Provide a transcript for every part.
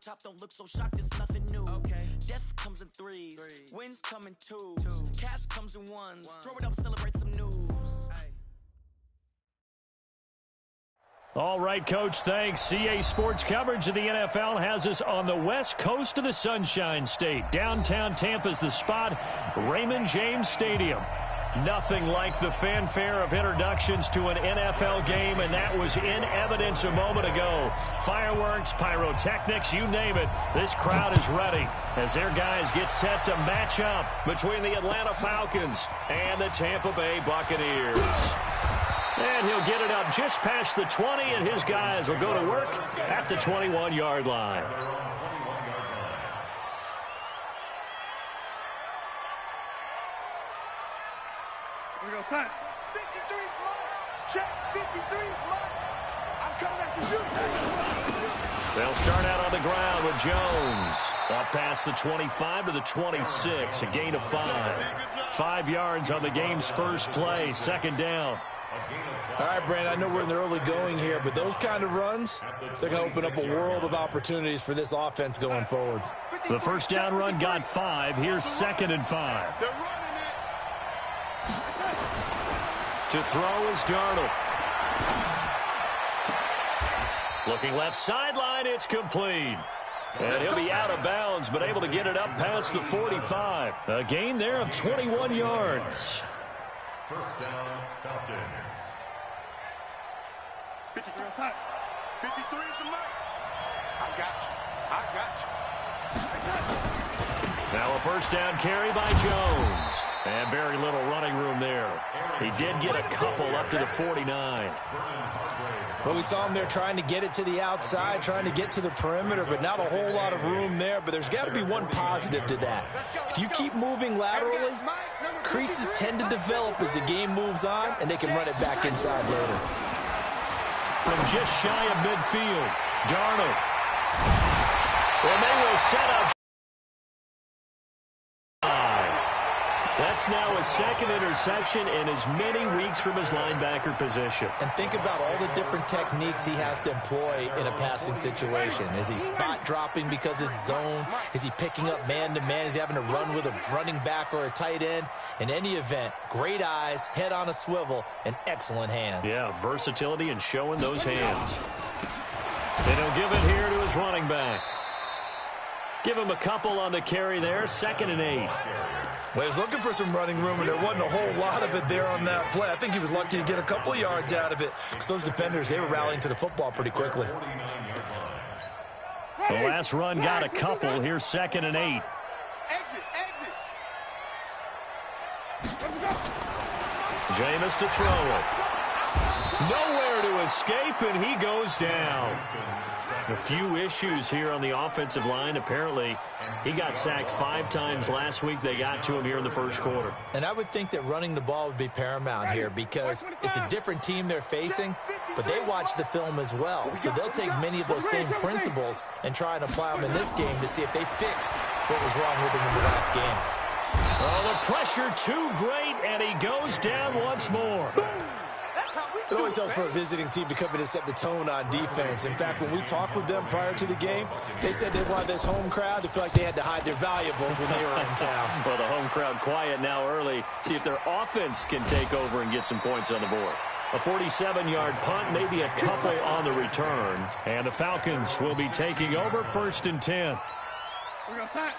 top, don't look so shocked, it's nothing new. Okay. Death comes in threes, wins come in twos, cash comes in ones. Throw it up, celebrate some news. All right, Coach, thanks. CA Sports coverage of the NFL has us on the west coast of the Sunshine State. Downtown Tampa's the spot, Raymond James Stadium. Nothing like the fanfare of introductions to an NFL game, and that was in evidence a moment ago. Fireworks, pyrotechnics, you name it. This crowd is ready as their guys get set to match up between the Atlanta Falcons and the Tampa Bay Buccaneers. And he'll get it up just past the 20, and his guys will go to work at the 21-yard line. Here we go, son. 53's mine. Check, 53's mine. I'm coming after you. They'll start out on the ground with Jones. Up past the 25 to the 26, a gain of 5. 5 yards on the game's first play, second down. All right, Brandon, I know we're in the early going here, but those kind of runs, they're going to open up a world of opportunities for this offense going forward. The first down run got 5. Here's 2nd and 5. To throw is Darnold. Looking left sideline, it's complete. And he'll be out of bounds, but able to get it up past the 45. A gain there of 21 yards. First down, Falcons. 53 outside. 53 is the mark. I got you. Now a first down carry by Jones. And very little running room there. He did get a couple up to the 49. Well, we saw him there trying to get it to the outside, trying to get to the perimeter, but not a whole lot of room there. But there's got to be one positive to that. If you keep moving laterally, creases tend to develop as the game moves on, and they can run it back inside later. From just shy of midfield, Darnold. And they will set up. That's now his second interception in as many weeks from his linebacker position. And think about all the different techniques he has to employ in a passing situation. Is he spot dropping because it's zone? Is he picking up man-to-man? Is he having to run with a running back or a tight end? In any event, great eyes, head on a swivel, and excellent hands. Yeah, versatility and showing those hands. And he'll give it here to his running back. Give him a couple on the carry there, 2nd and 8. Well, he was looking for some running room, and there wasn't a whole lot of it there on that play. I think he was lucky to get a couple of yards out of it because those defenders, they were rallying to the football pretty quickly. The last run got a couple. Here's 2nd and 8. Jameis to throw it. Nowhere to escape, and he goes down. A few issues here on the offensive line. Apparently, he got sacked 5 times last week. They got to him here in the first quarter. And I would think that running the ball would be paramount here because it's a different team they're facing, but they watch the film as well. So they'll take many of those same principles and try and apply them in this game to see if they fixed what was wrong with them in the last game. Oh, the pressure too great, and he goes down once more. It always helps for a visiting team to come in and set the tone on defense. In fact, when we talked with them prior to the game, they said they wanted this home crowd to feel like they had to hide their valuables when they were in town. Well, the home crowd quiet now early. See if their offense can take over and get some points on the board. A 47-yard punt, maybe a couple on the return. And the Falcons will be taking over 1st and 10.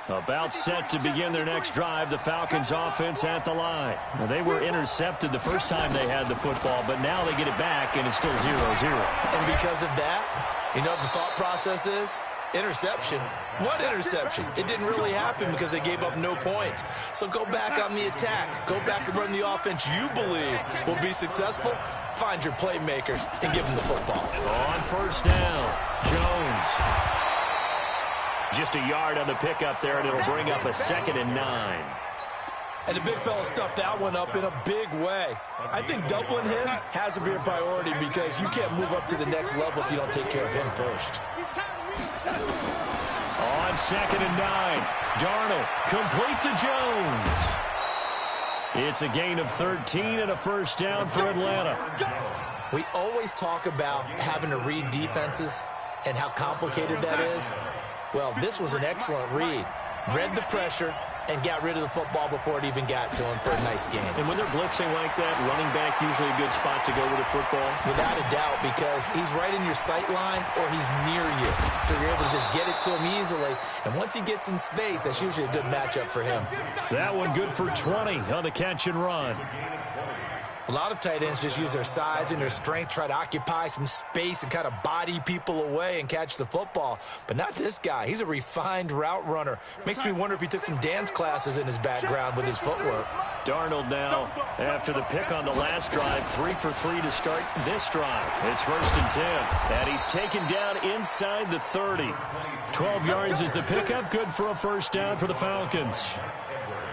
About set to begin their next drive, the Falcons offense at the line. Now, they were intercepted the first time they had the football, but now they get it back, and it's still 0-0. And because of that, you know what the thought process is? Interception. What interception? It didn't really happen because they gave up no points. So go back on the attack. Go back and run the offense you believe will be successful. Find your playmakers and give them the football. On first down, Jones. Just a yard on the pickup there, and it'll bring up a 2nd and 9. And the big fella stuffed that one up in a big way. I think doubling him has to be a priority because you can't move up to the next level if you don't take care of him first. On 2nd and 9, Darnold complete to Jones. It's a gain of 13 and a first down for Atlanta. We always talk about having to read defenses and how complicated that is. Well, this was an excellent read. Read the pressure and got rid of the football before it even got to him for a nice game. And when they're blitzing like that, running back usually a good spot to go with the football? Without a doubt, because he's right in your sight line or he's near you. So you're able to just get it to him easily. And once he gets in space, that's usually a good matchup for him. That one good for 20 on the catch and run. A lot of tight ends just use their size and their strength, try to occupy some space and kind of body people away and catch the football. But not this guy. He's a refined route runner. Makes me wonder if he took some dance classes in his background with his footwork. Darnold now, after the pick on the last drive, 3 for 3 to start this drive. It's 1st and 10. And he's taken down inside the 30. 12 yards is the pickup. Good for a first down for the Falcons.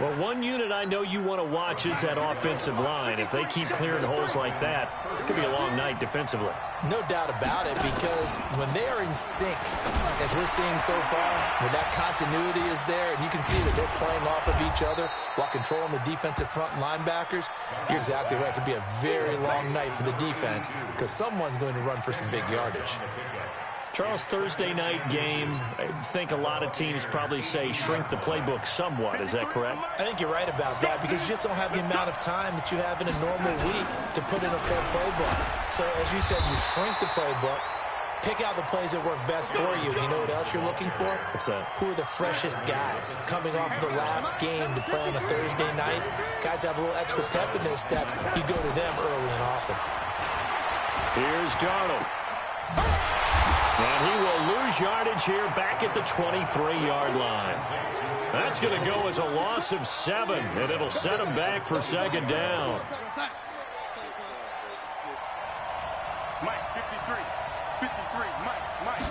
Well, one unit I know you want to watch is that offensive line. If they keep clearing holes like that, it could be a long night defensively. No doubt about it, because when they are in sync, as we're seeing so far, when that continuity is there, and you can see that they're playing off of each other while controlling the defensive front linebackers, you're exactly right. It could be a very long night for the defense because someone's going to run for some big yardage. Charles, Thursday night game, I think a lot of teams probably say shrink the playbook somewhat. Is that correct? I think you're right about that because you just don't have the amount of time that you have in a normal week to put in a full playbook. So, as you said, you shrink the playbook, pick out the plays that work best for you. You know what else you're looking for? What's that? Who are the freshest guys coming off the last game to play on a Thursday night? Guys have a little extra pep in their step. You go to them early and often. Here's Darnold. And he will lose yardage here back at the 23-yard line. That's going to go as a loss of 7, and it'll set him back for 2nd down. Mike, 53, Mike.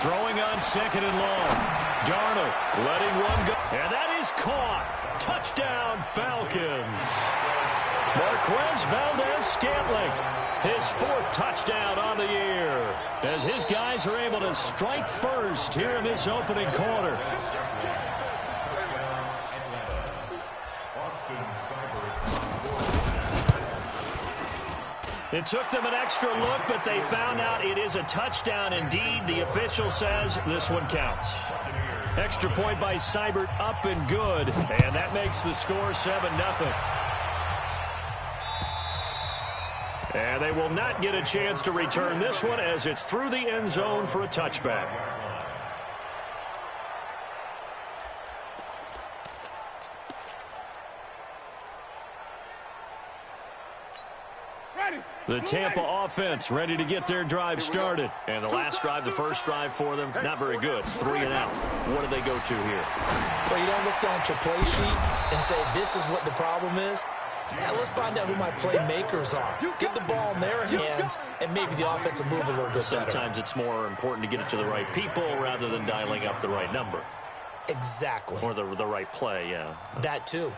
Throwing on 2nd and long. Darnold letting one go. And that is caught. Touchdown, Falcons. Marquez Valdez-Scantling. His 4th touchdown on the year as his guys are able to strike first here in this opening quarter. It took them an extra look, but they found out it is a touchdown indeed. The official says this one counts. Extra point by Seibert, up and good, and that makes the score 7-0. And they will not get a chance to return this one as it's through the end zone for a touchback. The Tampa offense ready to get their drive started. And the last drive, the first drive for them, not very good. 3 and out. What do they go to here? Well, you don't look down at your play sheet and say, this is what the problem is. Now let's find out who my playmakers are. Get the ball in their hands, and maybe the offense will move a little bit better. Sometimes it's more important to get it to the right people rather than dialing up the right number. Exactly. Or the right play, yeah. That too.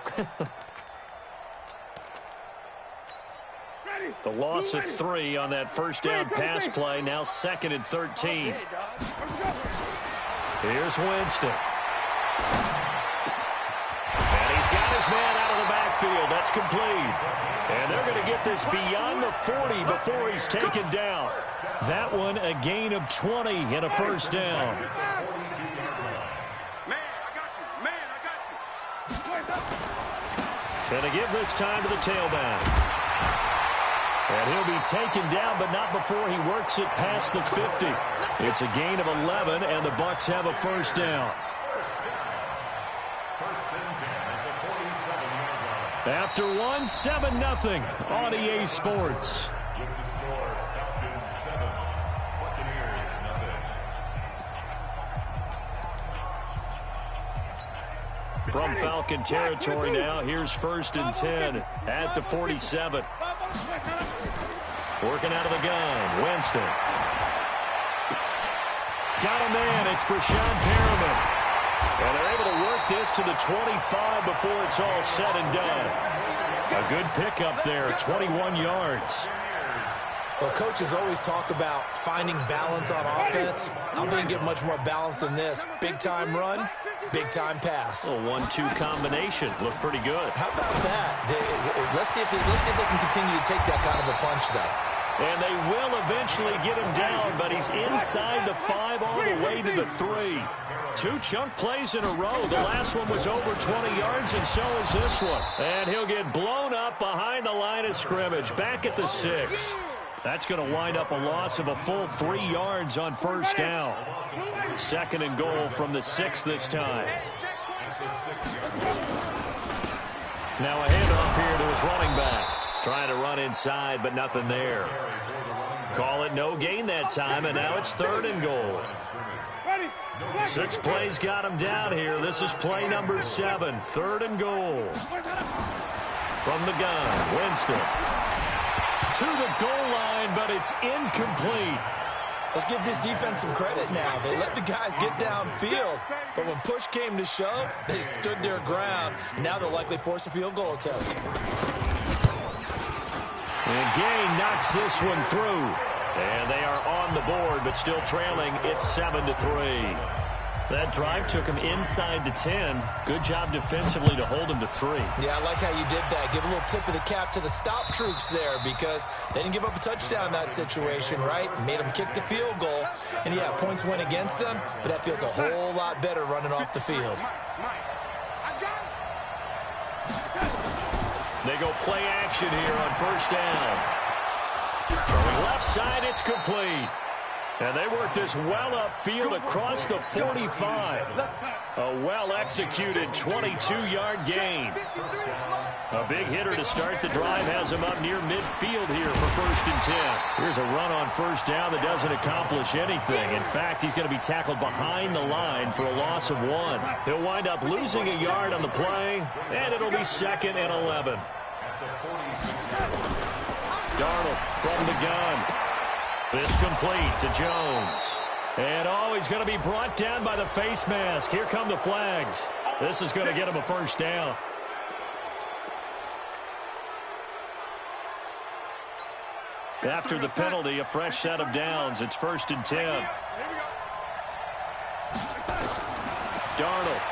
The loss of 3 on that first down pass play. Now 2nd and 13. Here's Winston. And he's got his man out of the backfield. That's complete. And they're going to get this beyond the 40 before he's taken down. That one a gain of 20 and a first down. Going to give this time to the tailback. And he'll be taken down, but not before he works it past the 50. It's a gain of 11, and the Bucs have a first down. After 1, 7-0 on EA Sports. From Falcon territory now, here's 1st and 10 at the 47. Working out of the gun, Winston. Got a man, it's Brashad Perriman. And they're able to work this to the 25 before it's all said and done. A good pickup there, 21 yards. Well, coaches always talk about finding balance on offense. I'm going to get much more balance than this. Big-time run, big-time pass. A 1-2 combination. Looked pretty good. How about that? Let's see if they can continue to take that kind of a punch, though. And they will eventually get him down, but he's inside the 5 all the way to the 3. 2 chunk plays in a row. The last one was over 20 yards, and so is this one. And he'll get blown up behind the line of scrimmage, back at the 6. That's going to wind up a loss of a full 3 yards on first down. 2nd and goal from the 6 this time. Now a handoff here to his running back. Trying to run inside, but nothing there. Call it no gain that time, and now it's 3rd and goal. 6 plays got him down here. This is play number 7, 3rd and goal. From the gun, Winston. To the goal line, but it's incomplete. Let's give this defense some credit now. They let the guys get downfield, but when push came to shove, they stood their ground, and now they'll likely force a field goal attempt. And Gay knocks this one through. And they are on the board, but still trailing. It's 7-3. That drive took him inside the 10. Good job defensively to hold him to 3. Yeah, I like how you did that. Give a little tip of the cap to the stop troops there, because they didn't give up a touchdown in that situation, right? Made them kick the field goal. And, yeah, points went against them, but that feels a whole lot better running off the field. They go play action here on first down. Throwing left side, it's complete. And they work this well upfield across the 45. A well-executed 22-yard gain. A big hitter to start the drive has him up near midfield here for 1st and 10. Here's a run on first down that doesn't accomplish anything. In fact, he's going to be tackled behind the line for a loss of 1. He'll wind up losing a yard on the play, and it'll be 2nd and 11. Darnold from the gun. This complete to Jones. And, he's going to be brought down by the face mask. Here come the flags. This is going to get him a first down. After the penalty, a fresh set of downs. It's 1st and 10. Darnold.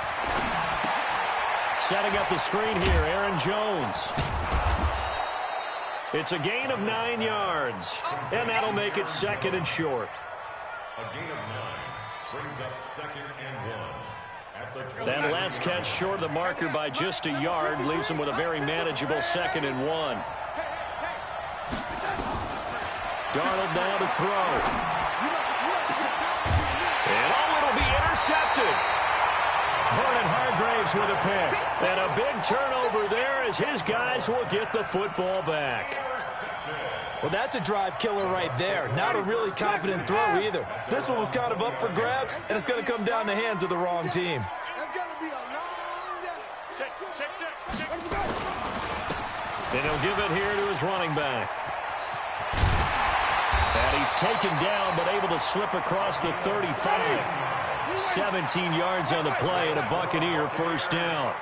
Setting up the screen here, Aaron Jones. It's a gain of 9 yards, and that'll make it 2nd and short. A gain of 9 brings up 2nd and 1. That last catch short of the marker by just a yard leaves him with a very manageable 2nd and 1. Darnold now to throw. And it'll be intercepted. Vernon Hargraves with a pick. And a big turnover there as his guys will get the football back. Well, that's a drive killer right there. Not a really confident throw either. This one was kind of up for grabs, and it's going to come down the hands of the wrong team. And he'll give it here to his running back. And he's taken down, but able to slip across the 35. 17 yards on the play, and a Buccaneer first down.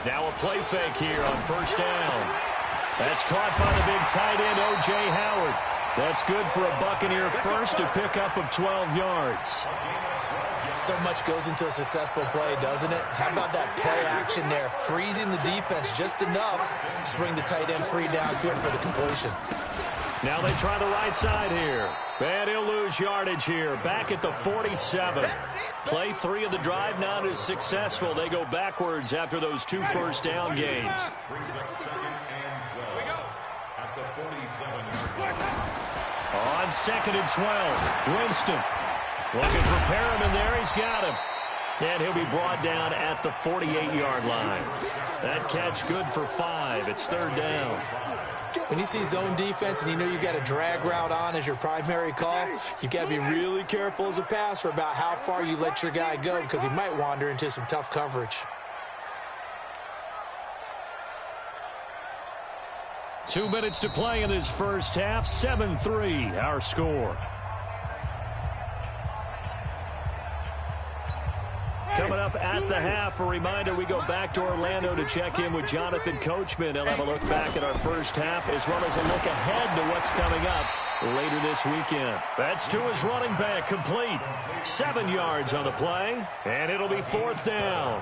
Now a play fake here on first down. That's caught by the big tight end, O.J. Howard. That's good for a Buccaneer first, a pickup of 12 yards. So much goes into a successful play, doesn't it? How about that play action there, freezing the defense just enough to bring the tight end free downfield for the completion. Now they try the right side here. And he'll lose yardage here. Back at the 47. Play 3 of the drive not as successful. They go backwards after those 2 first down gains. On 2nd and 12. Winston looking for Perriman there. He's got him. And he'll be brought down at the 48-yard line. That catch good for 5. It's 3rd down. When you see zone defense and you know you've got a drag route on as your primary call, you've got to be really careful as a passer about how far you let your guy go because he might wander into some tough coverage. 2 minutes to play in this first half. 7-3, our score. Coming up at the half, a reminder, we go back to Orlando to check in with Jonathan Coachman. He'll have a look back at our first half as well as a look ahead to what's coming up later this weekend. That's to his running back, complete. 7 yards on the play, and it'll be 4th down.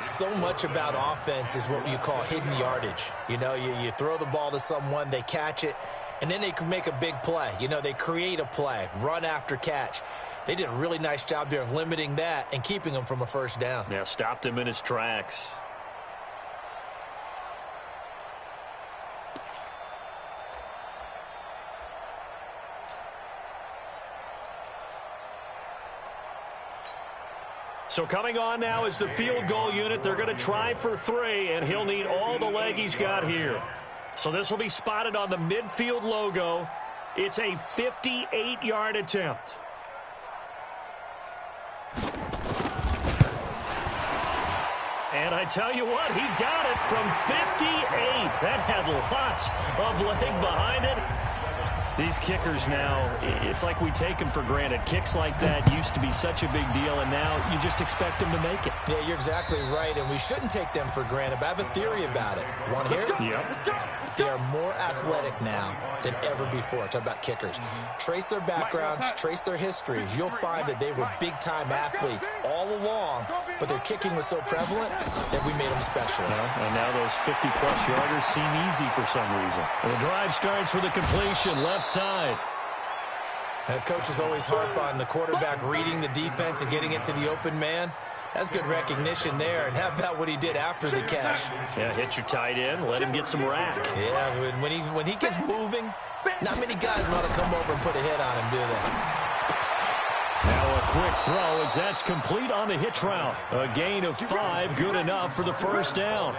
So much about offense is what you call hidden yardage. You know, you throw the ball to someone, they catch it, and then they can make a big play. You know, they create a play, run after catch. They did a really nice job there of limiting that and keeping him from a first down. Yeah, stopped him in his tracks. So coming on now is the field goal unit. They're going to try for 3, and he'll need all the leg he's got here. So this will be spotted on the midfield logo. It's a 58-yard attempt. And I tell you what, he got it from 58. That had lots of leg behind it. These kickers now, it's like we take them for granted. Kicks like that used to be such a big deal, and now you just expect them to make it. Yeah, you're exactly right, and we shouldn't take them for granted, but I have a theory about it. Want to hear it? Yep. They are more athletic now than ever before. Talk about kickers. Trace their backgrounds, trace their histories. You'll find that they were big-time athletes all along, but their kicking was so prevalent that we made them specialists. And now those 50-plus yarders seem easy for some reason. And the drive starts with a completion, left side. And coaches always harp on the quarterback reading the defense and getting it to the open man. That's good recognition there. And how about what he did after the catch? Yeah, hit your tight end, let him get some rack. Yeah, when he gets moving, not many guys want to come over and put a hit on him, do they? Now a quick throw as that's complete on the hitch route. A gain of 5, good enough for the first down.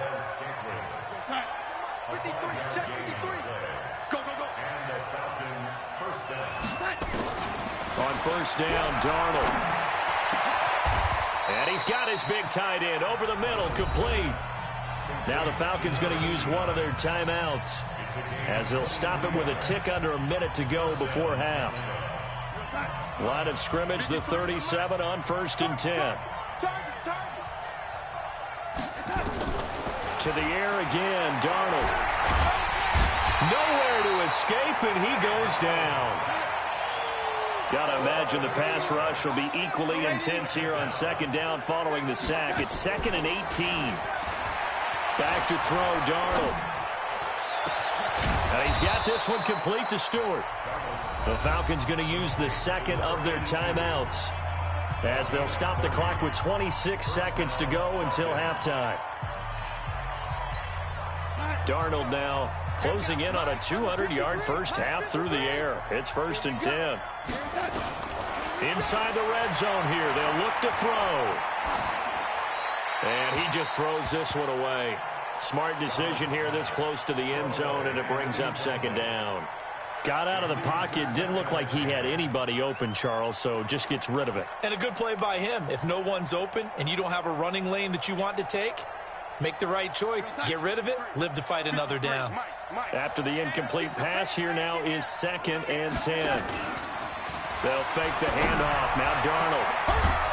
53, check 53. Go, go, go. And the Falcons first down. On first down, Darnold. And he's got his big tight end over the middle, complete. Now the Falcons going to use one of their timeouts as they'll stop him with a tick under a minute to go before half. Line of scrimmage, the 37 on 1st and 10. To the air again, Darnold. Nowhere to escape, and he goes down. Got to imagine the pass rush will be equally intense here on 2nd down following the sack. It's 2nd and 18. Back to throw, Darnold. And he's got this one complete to Stewart. The Falcons going to use the second of their timeouts as they'll stop the clock with 26 seconds to go until halftime. Darnold now closing in on a 200-yard first half through the air. It's 1st and 10. Inside the red zone here, they'll look to throw. And he just throws this one away. Smart decision here this close to the end zone, and it brings up 2nd down. Got out of the pocket, didn't look like he had anybody open, Charles, so just gets rid of it. And a good play by him. If no one's open and you don't have a running lane that you want to take, make the right choice, get rid of it, live to fight another down. After the incomplete pass, here now is 2nd and 10. They'll fake the handoff. Now Darnold.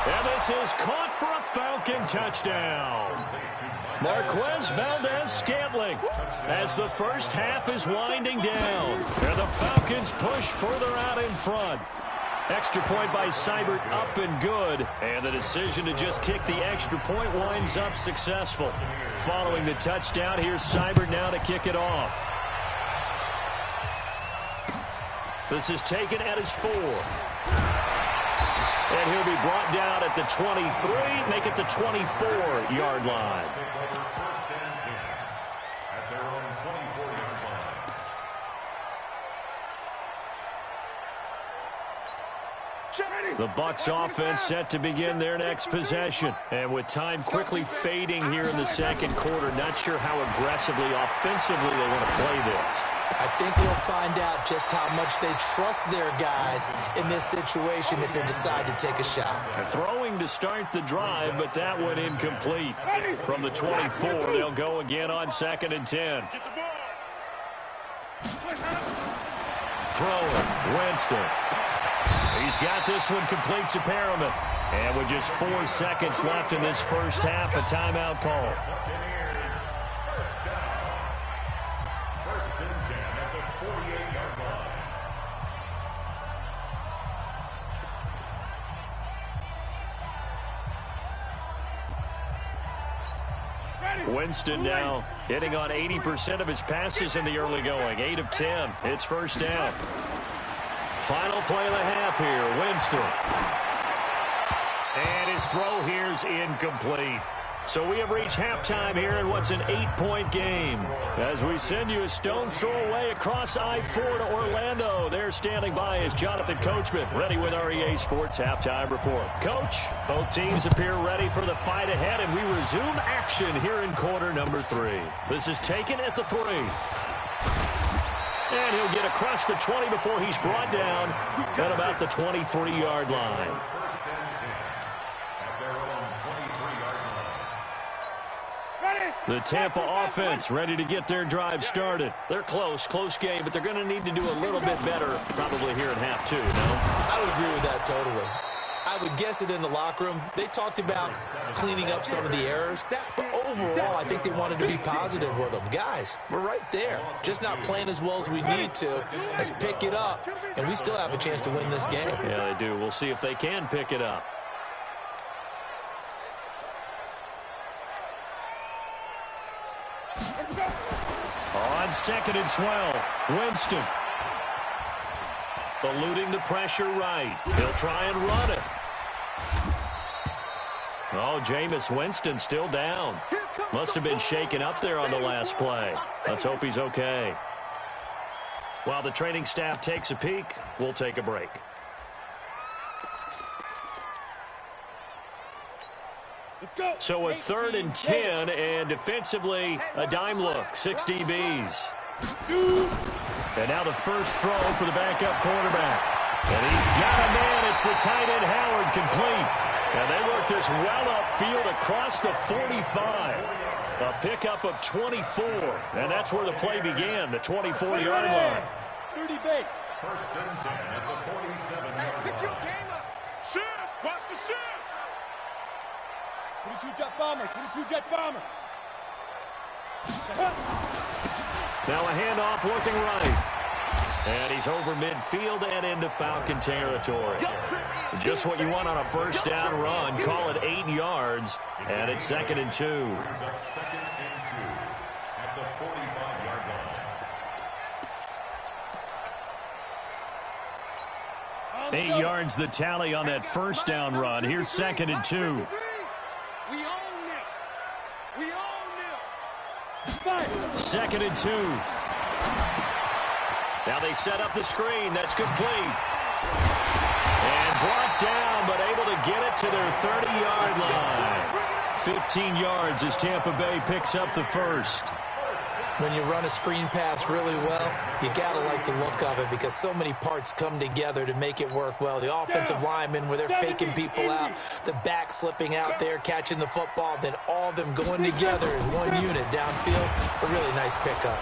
And this is caught for a Falcon touchdown. Marquez Valdez-Scantling as the first half is winding down. And the Falcons push further out in front. Extra point by Seibert up and good. And the decision to just kick the extra point winds up successful. Following the touchdown, here's Seibert now to kick it off. This is taken at his 4. And he'll be brought down at the 23, make it the 24-yard line. At their own 24-yard line. The Bucs offense set to begin their next possession. And with time quickly fading here in the second quarter, not sure how aggressively, offensively they want to play this. I think we'll find out just how much they trust their guys in this situation if they decide to take a shot. Throwing to start the drive, but that one incomplete. From the 24, they'll go again on 2nd and 10. Throwing, Winston. He's got this one complete to Perriman. And with just 4 seconds left in this first half, a timeout call. First and 10 at the 48-yard line. Winston now hitting on 80% of his passes in the early going. 8 of 10. It's first down. Final play of the half here. Winston. And his throw here's incomplete. So we have reached halftime here in what's an 8-point game. As we send you a stone's throw away across I-4 to Orlando. There standing by is Jonathan Coachman, ready with our EA Sports Halftime Report. Coach, both teams appear ready for the fight ahead, and we resume action here in quarter number 3. This is taken at the 3. And he'll get across the 20 before he's brought down at about the 23-yard line. The Tampa offense ready to get their drive started. They're close game, but they're going to need to do a little bit better probably here in half 2, no? I would agree with that totally. I would guess it in the locker room. They talked about cleaning up some of the errors, but overall, I think they wanted to be positive with them. Guys, we're right there. Just not playing as well as we need to. Let's pick it up, and we still have a chance to win this game. Yeah, they do. We'll see if they can pick it up. On 2nd and 12, Winston. Eluding the pressure right. He'll try and run it. Oh, Jameis Winston still down. Must have been shaken up there on the last play. Let's hope he's okay. While the training staff takes a peek, we'll take a break. So a 3rd and 10, and defensively, a dime look, 6 DBs. And now the first throw for the backup quarterback. And he's got a man. It's the tight end Howard, complete. And they work this well upfield across the 45. A pickup of 24. And that's where the play began, the 24-yard line. 30 base. 1st and 10 at the 47-yard line. Hey, pick your game up. Shift. Watch the shift. 22 jet bomber. 22 jet bomber. Now a handoff looking right. And he's over midfield and into Falcon territory. Just what you want on a first down run. Call it 8 yards. And it's 2nd and 2. 2nd and 2 at the 45-yard line. 8 yards the tally on that first down run. Here's 2nd and 2. We own it. We own it. 2nd and 2. Now they set up the screen. That's complete. And brought down, but able to get it to their 30-yard line. 15 yards as Tampa Bay picks up the first. When you run a screen pass really well, you got to like the look of it because so many parts come together to make it work well. The offensive linemen, where they're faking people out, the back slipping out there, catching the football, then all of them going together as one unit downfield. A really nice pickup.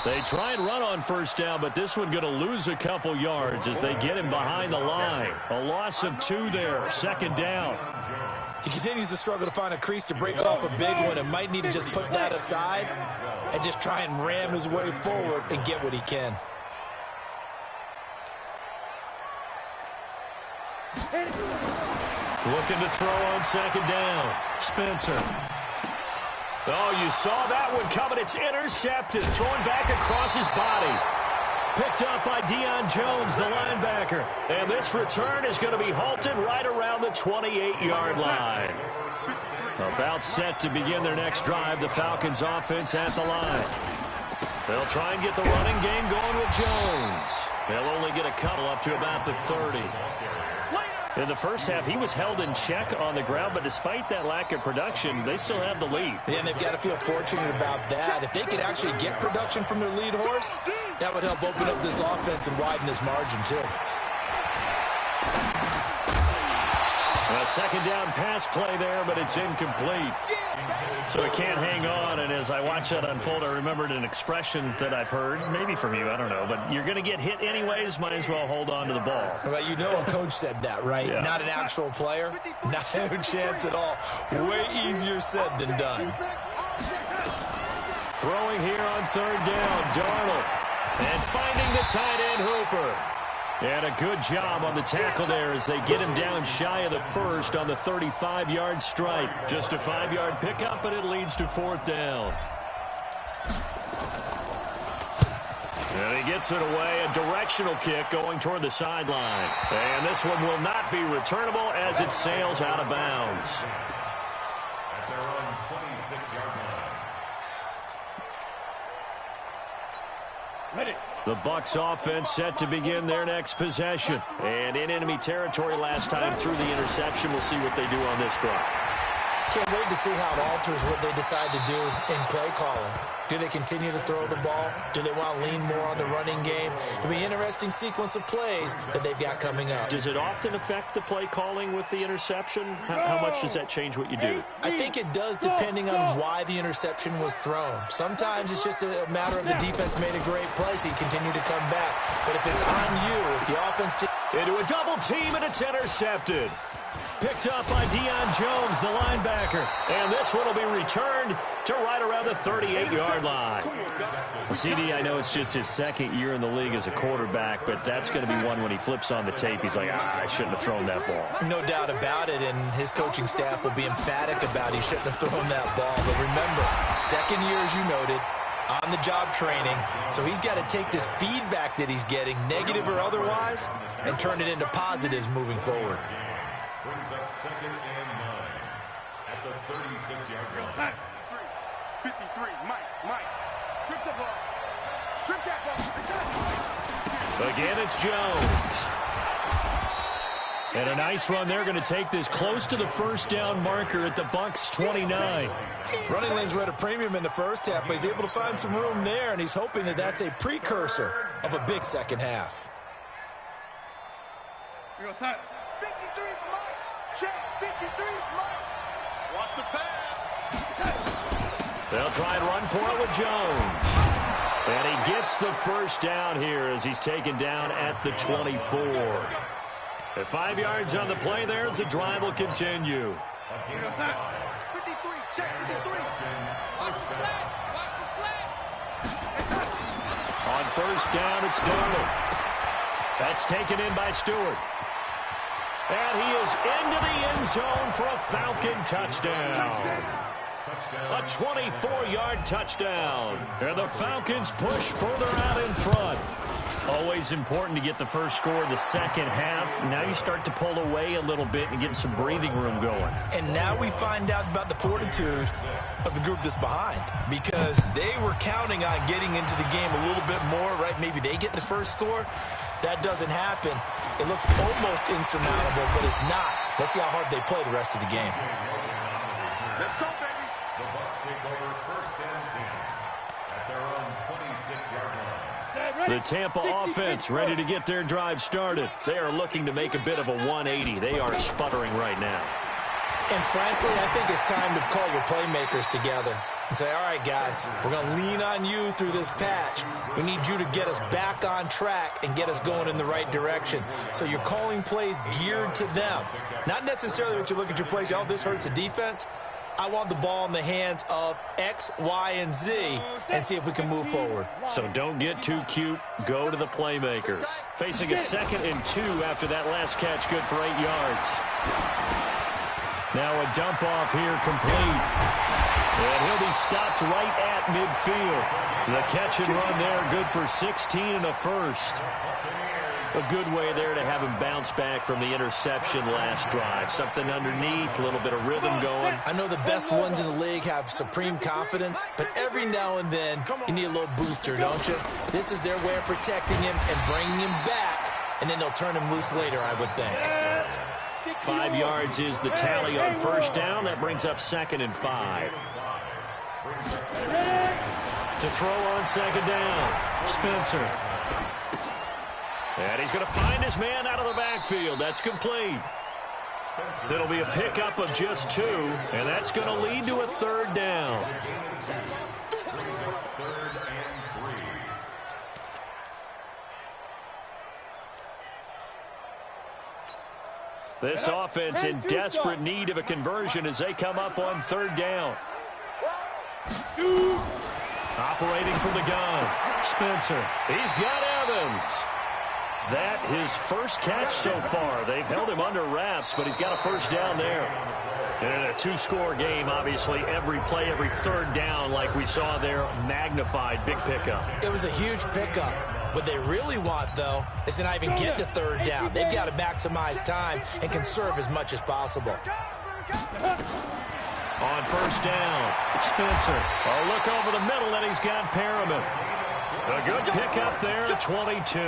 They try and run on first down, but this one going to lose a couple yards as they get him behind the line. A loss of 2 there, 2nd down. He continues to struggle to find a crease to break off a big one and might need to just put that aside and just try and ram his way forward and get what he can. Looking to throw on 2nd down. Spencer. Oh, you saw that one coming. It's intercepted. Thrown back across his body. Picked up by Deion Jones, the linebacker. And this return is going to be halted right around the 28-yard line. About set to begin their next drive. The Falcons offense at the line. They'll try and get the running game going with Jones. They'll only get a couple up to about the 30. In the first half, he was held in check on the ground, but despite that lack of production, they still have the lead. Yeah, and they've got to feel fortunate about that. If they could actually get production from their lead horse, that would help open up this offense and widen this margin, too. A 2nd down pass play there, but it's incomplete. So it can't hang on, and as I watch that unfold, I remembered an expression that I've heard, maybe from you, I don't know, but you're going to get hit anyways, might as well hold on to the ball. Well, you know a coach said that, right? Yeah. Not an actual player. Not a chance at all. Way easier said than done. Throwing here on 3rd down, Darnold. And finding the tight end, Hooper. And a good job on the tackle there as they get him down shy of the first on the 35-yard stripe. Just a 5-yard pickup, and it leads to 4th down. And he gets it away, a directional kick going toward the sideline. And this one will not be returnable as it sails out of bounds. At their own 26-yard line. Ready. The Bucs offense set to begin their next possession. And in enemy territory last time through the interception. We'll see what they do on this drive. Can't wait to see how it alters what they decide to do in play calling. Do they continue to throw the ball? Do they want to lean more on the running game? It'll be an interesting sequence of plays that they've got coming up. Does it often affect the play calling with the interception? How much does that change what you do? I think it does depending on why the interception was thrown. Sometimes it's just a matter of the defense made a great play, so you continue to come back. But if it's on you, if the offense just... Into a double team, and it's intercepted. Picked up by Deion Jones, the linebacker. And this one will be returned to right around the 38-yard line. CD, I know it's just his second year in the league as a quarterback, but that's going to be one when he flips on the tape. He's like, I shouldn't have thrown that ball. No doubt about it, and his coaching staff will be emphatic about he shouldn't have thrown that ball. But remember, second year, as you noted, on-the-job training, so he's got to take this feedback that he's getting, negative or otherwise, and turn it into positives moving forward. Brings up 2nd and 9 at the 36-yard line. 53, Mike. Strip the ball. Strip that ball. Again, it's Jones. And a nice run there, going to take this close to the first down marker at the Bucs 29. Running lanes were at a premium in the first half, but he's able to find some room there, and he's hoping that that's a precursor of a big second half. We go, son. 53 is Mike. Check. 53 is Mike. Watch the pass. They'll try and run for it with Jones. And he gets the first down here as he's taken down at the 24. At 5 yards on the play there as the drive will continue. We go, son. 53. Check. 53. Watch the slack. Watch the slack. On first down, it's Darnold. That's taken in by Stewart. And he is into the end zone for a Falcon touchdown. A 24-yard touchdown. And the Falcons push further out in front. Always important to get the first score of the second half. Now you start to pull away a little bit and get some breathing room going. And now we find out about the fortitude of the group that's behind, because they were counting on getting into the game a little bit more, right? Maybe they get the first score. That doesn't happen. It looks almost insurmountable, but it's not. Let's see how hard they play the rest of the game. Let's go, baby. The Bucs take over 1st and 10 at their own 26-yard line. The Tampa offense ready to get their drive started. They are looking to make a bit of a 180. They are sputtering right now. And frankly, I think it's time to call your playmakers together and say, all right, guys, we're going to lean on you through this patch. We need you to get us back on track and get us going in the right direction. So you're calling plays geared to them. Not necessarily what you look at your plays, oh, this hurts the defense. I want the ball in the hands of X, Y, and Z and see if we can move forward. So don't get too cute. Go to the playmakers. Facing a 2nd and 2 after that last catch, good for 8 yards. Now a dump off here complete. And he'll be stopped right at midfield. The catch and run there, good for 16 and a first. A good way there to have him bounce back from the interception last drive. Something underneath, a little bit of rhythm going. I know the best ones in the league have supreme confidence, but every now and then you need a little booster, don't you? This is their way of protecting him and bringing him back, and then they'll turn him loose later, I would think. 5 yards is the tally on first down. That brings up 2nd and 5. To throw on 2nd down, Spencer. And he's going to find his man out of the backfield. That's complete. It'll be a pickup of just 2, and that's going to lead to a 3rd down. This offense in desperate need of a conversion as they come up on 3rd down. Operating from the gun, Spencer. He's got Evans. That his first catch so far. They've held him under wraps, but he's got a first down there. And a two-score game, obviously, every play, every third down, like we saw there, magnified. Big pickup. It was a huge pickup. What they really want, though, is to not even get to third down. They've got to maximize time and conserve as much as possible. On first down, Spencer. A look over the middle, and he's got Perriman. A good pickup there at 22.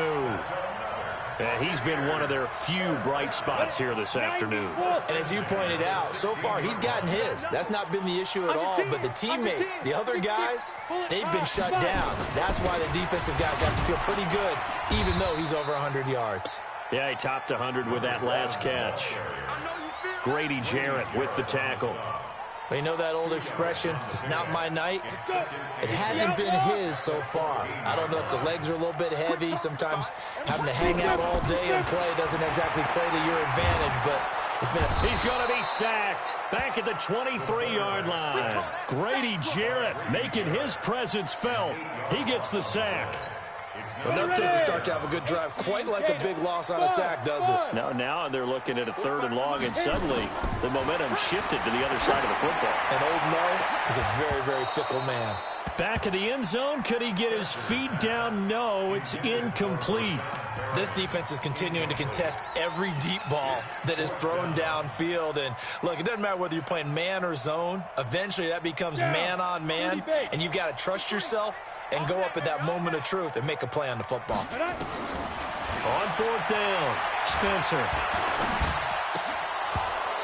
He's been one of their few bright spots here this afternoon. And as you pointed out, so far he's gotten his. That's not been the issue at all. But the teammates, the other guys, they've been shut down. That's why the defensive guys have to feel pretty good, even though he's over 100 yards. Yeah, he topped 100 with that last catch. Grady Jarrett with the tackle. You know that old expression, it's not my night? It hasn't been his so far. I don't know if the legs are a little bit heavy. Sometimes having to hang out all day and play doesn't exactly play to your advantage, but it's been He's going to be sacked back at the 23-yard line. Grady Jarrett making his presence felt. He gets the sack. Enough takes to start to have a good drive. Quite like a big loss on a sack, does it? Now they're looking at a 3rd and long, and suddenly the momentum shifted to the other side of the football. And old Mo is a very, very fickle man. Back of the end zone. Could he get his feet down? No, it's incomplete. This defense is continuing to contest every deep ball that is thrown downfield. And, look, it doesn't matter whether you're playing man or zone. Eventually that becomes man-on-man, and you've got to trust yourself and go up at that moment of truth and make a play on the football. On 4th down, Spencer.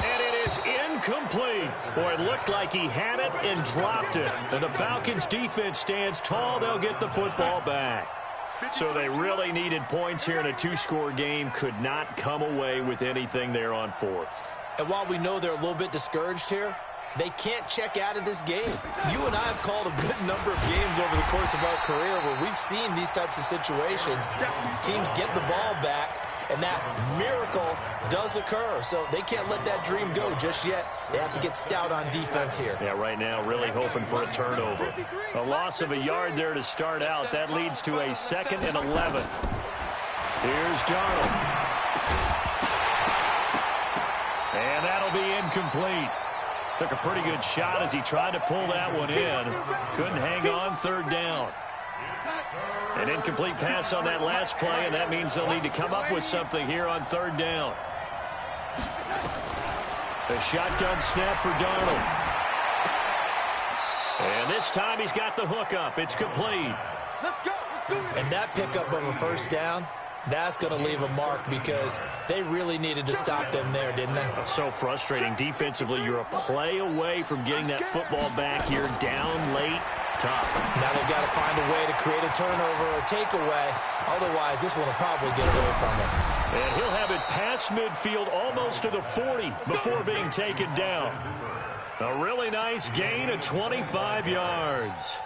And it is incomplete. Boy, it looked like he had it and dropped it. And the Falcons defense stands tall. They'll get the football back. So they really needed points here in a 2-score game. Could not come away with anything there on 4th. And while we know they're a little bit discouraged here, they can't check out of this game. You and I have called a good number of games over the course of our career where we've seen these types of situations. Teams get the ball back, and that miracle does occur. So they can't let that dream go just yet. They have to get stout on defense here. Yeah, right now really hoping for a turnover. A loss of a yard there to start out. That leads to a 2nd and 11. Here's Darnold. And that'll be incomplete. Took a pretty good shot as he tried to pull that one in. Couldn't hang on 3rd down. An incomplete pass on that last play, and that means they'll need to come up with something here on 3rd down. A shotgun snap for Darnold. And this time he's got the hook up. It's complete. And that pickup of a first down, that's going to leave a mark because they really needed to stop them there, didn't they? So frustrating. Defensively, you're a play away from getting that football back here down late. Tough. Now they've got to find a way to create a turnover or a takeaway. Otherwise, this one will probably get away from him. And he'll have it past midfield almost to the 40 before being taken down. A really nice gain of 25 yards.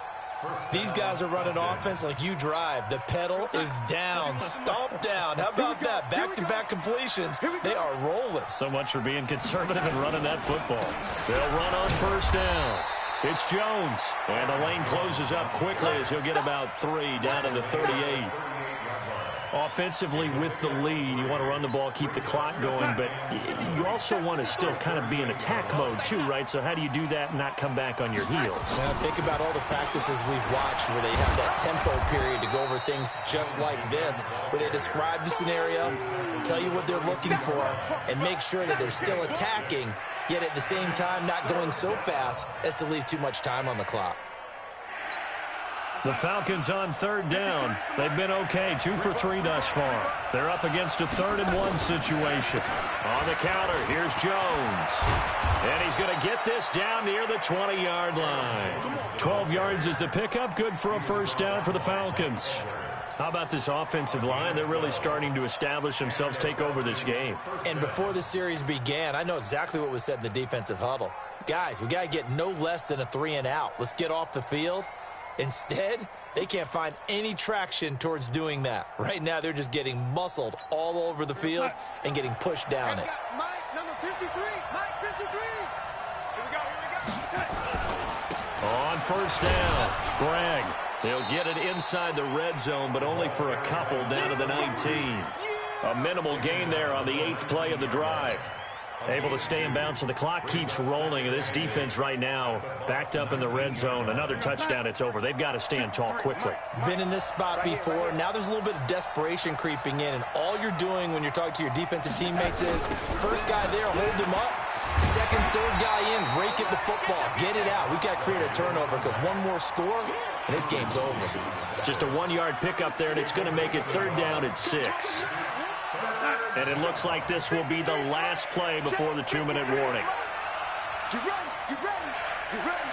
These guys are running offense like you drive. The pedal is down, stomp down. How about that? Back-to-back completions. They are rolling. So much for being conservative and running that football. They'll run on first down. It's Jones. And the lane closes up quickly as he'll get about 3 down to the 38. Offensively with the lead, you want to run the ball, keep the clock going, but you also want to still kind of be in attack mode too, right? So how do you do that and not come back on your heels? Now, think about all the practices we've watched where they have that tempo period to go over things just like this, where they describe the scenario, tell you what they're looking for, and make sure that they're still attacking, yet at the same time not going so fast as to leave too much time on the clock. The Falcons on 3rd down. They've been okay, 2 for 3 thus far. They're up against a 3rd and 1 situation. On the counter, here's Jones. And he's going to get this down near the 20-yard line. 12 yards is the pickup, good for a first down for the Falcons. How about this offensive line? They're really starting to establish themselves, take over this game. And before the series began, I know exactly what was said in the defensive huddle. Guys, we got to get no less than a 3 and out. Let's get off the field. Instead, they can't find any traction towards doing that. Right now, they're just getting muscled all over the field and getting pushed down it. Mike, number 53. Mike, 53. Here we go. On first down, Bragg They'll get it inside the red zone, but only for a couple down to the 19. A minimal gain there on the 8th play of the drive. Able to stay in bounds, so the clock keeps rolling. And this defense right now backed up in the red zone. Another touchdown, it's over. They've got to stand tall quickly. Been in this spot before. Now there's a little bit of desperation creeping in, and all you're doing when you're talking to your defensive teammates is first guy there, hold him up. Second, third guy in, rake at the football. Get it out. We've got to create a turnover because one more score, and this game's over. Just a 1-yard pickup there, and it's going to make it 3rd down at 6. And it looks like this will be the last play before the 2-minute warning. You ready? You ready? You ready?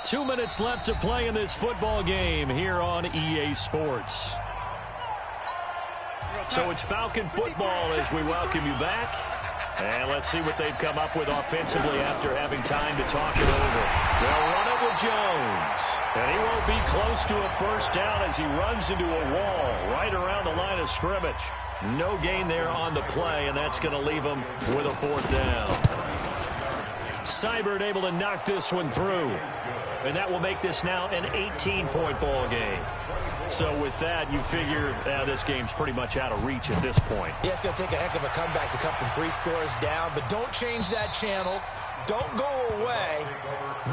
Two minutes left to play in this football game here on EA Sports. So it's Falcon football as we welcome you back. And let's see what they've come up with offensively after having time to talk it over. They'll run it with Jones. And he won't be close to a first down as he runs into a wall right around the line of scrimmage. No gain there on the play, and that's going to leave him with a 4th down. Seibert able to knock this one through. And that will make this now an 18-point ball game. So with that, you figure this game's pretty much out of reach at this point. Yeah, it's going to take a heck of a comeback to come from 3 scores down, but don't change that channel. Don't go away.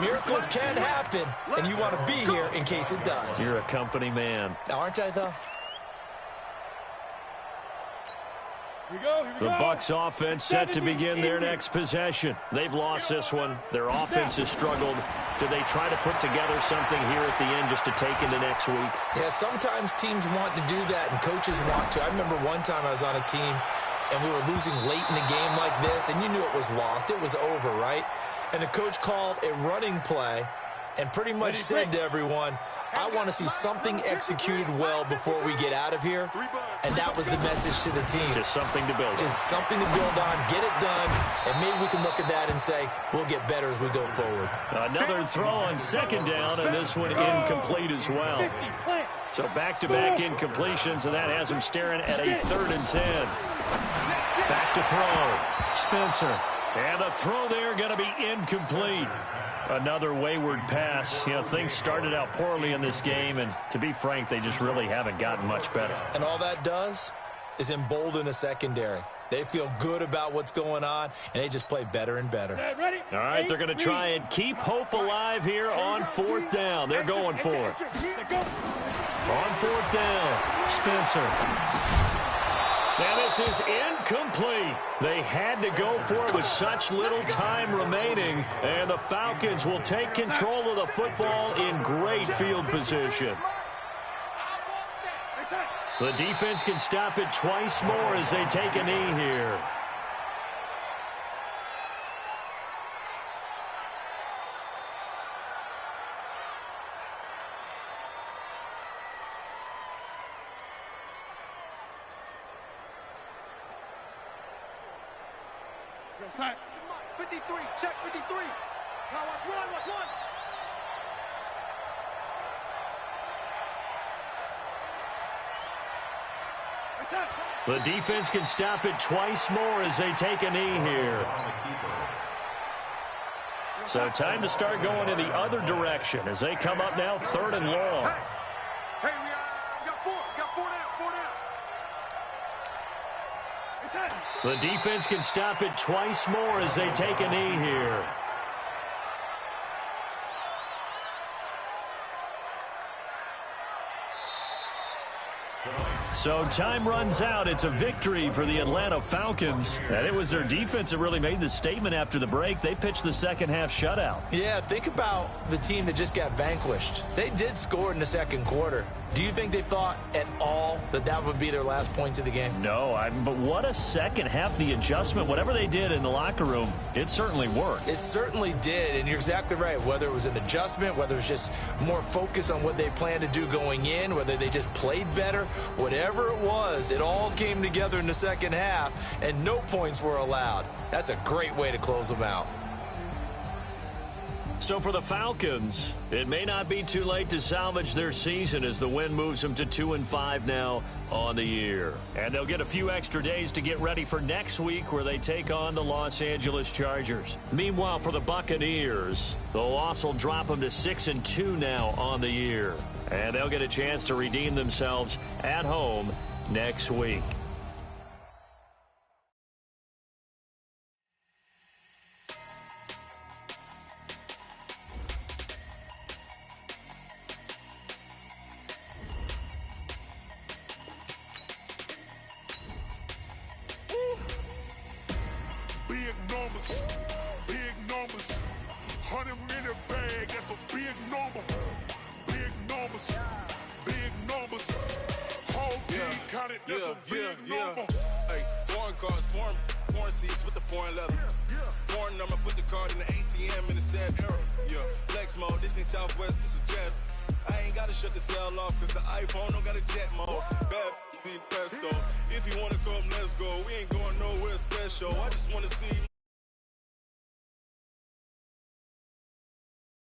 Miracles can happen, and you want to be here in case it does. You're a company man. Aren't I, though? The Bucs offense set to begin their next possession. They've lost this one. Their offense has struggled. Do they try to put together something here at the end just to take into next week? Yeah, sometimes teams want to do that and coaches want to. I remember one time I was on a team and we were losing late in a game like this, and you knew it was lost. It was over, right? And the coach called a running play and pretty much said to everyone, I want to see something executed well before we get out of here. And that was the message to the team. Just something to build on. Just something to build on, get it done, and maybe we can look at that and say, we'll get better as we go forward. Another throw on 2nd down, and this one incomplete as well. So back-to-back incompletions, and that has him staring at a 3rd and 10. Back to throw. Spencer. And the throw there going to be incomplete. Another wayward pass. You know, things started out poorly in this game, and to be frank, they just really haven't gotten much better. And all that does is embolden a secondary. They feel good about what's going on, and they just play better and better. All right, they're going to try and keep hope alive here on 4th down. They're going for it. On 4th down, Spencer. Now this is incomplete. They had to go for it with such little time remaining, and the Falcons will take control of the football in great field position. The defense can stop it twice more as they take a knee here. Side. 53, check 53. Now watch one, watch one. The defense can stop it twice more as they take a knee here. So time to start going in the other direction as they come up now 3rd and long. Hey, we got 4. We got 4 down, 4 down. The defense can stop it twice more as they take a knee here. So time runs out. It's a victory for the Atlanta Falcons. And it was their defense that really made the statement after the break. They pitched the second half shutout. Yeah, think about the team that just got vanquished. They did score in the 2nd quarter. Do you think they thought at all that that would be their last points of the game? No, but what a second half. The adjustment, whatever they did in the locker room, it certainly worked. It certainly did, and you're exactly right. Whether it was an adjustment, whether it was just more focus on what they planned to do going in, whether they just played better, whatever it was, it all came together in the second half, and no points were allowed. That's a great way to close them out. So for the Falcons, it may not be too late to salvage their season as the win moves them to 2-5 now on the year. And they'll get a few extra days to get ready for next week where they take on the Los Angeles Chargers. Meanwhile, for the Buccaneers, the loss will drop them to 6-2 now on the year. And they'll get a chance to redeem themselves at home next week. Big numbers, 100 in a bag, that's a big number. Big numbers, whole team counted, that's a big number. Hey, foreign cars, foreign seats with the foreign leather. Foreign number, put the card in the ATM in the sad era. Yeah, flex mode, this ain't Southwest, this is jet. I ain't gotta shut the cell off, cause the iPhone don't got a jet mode. Bad pesto, if you wanna come, let's go. We ain't going nowhere special, I just wanna see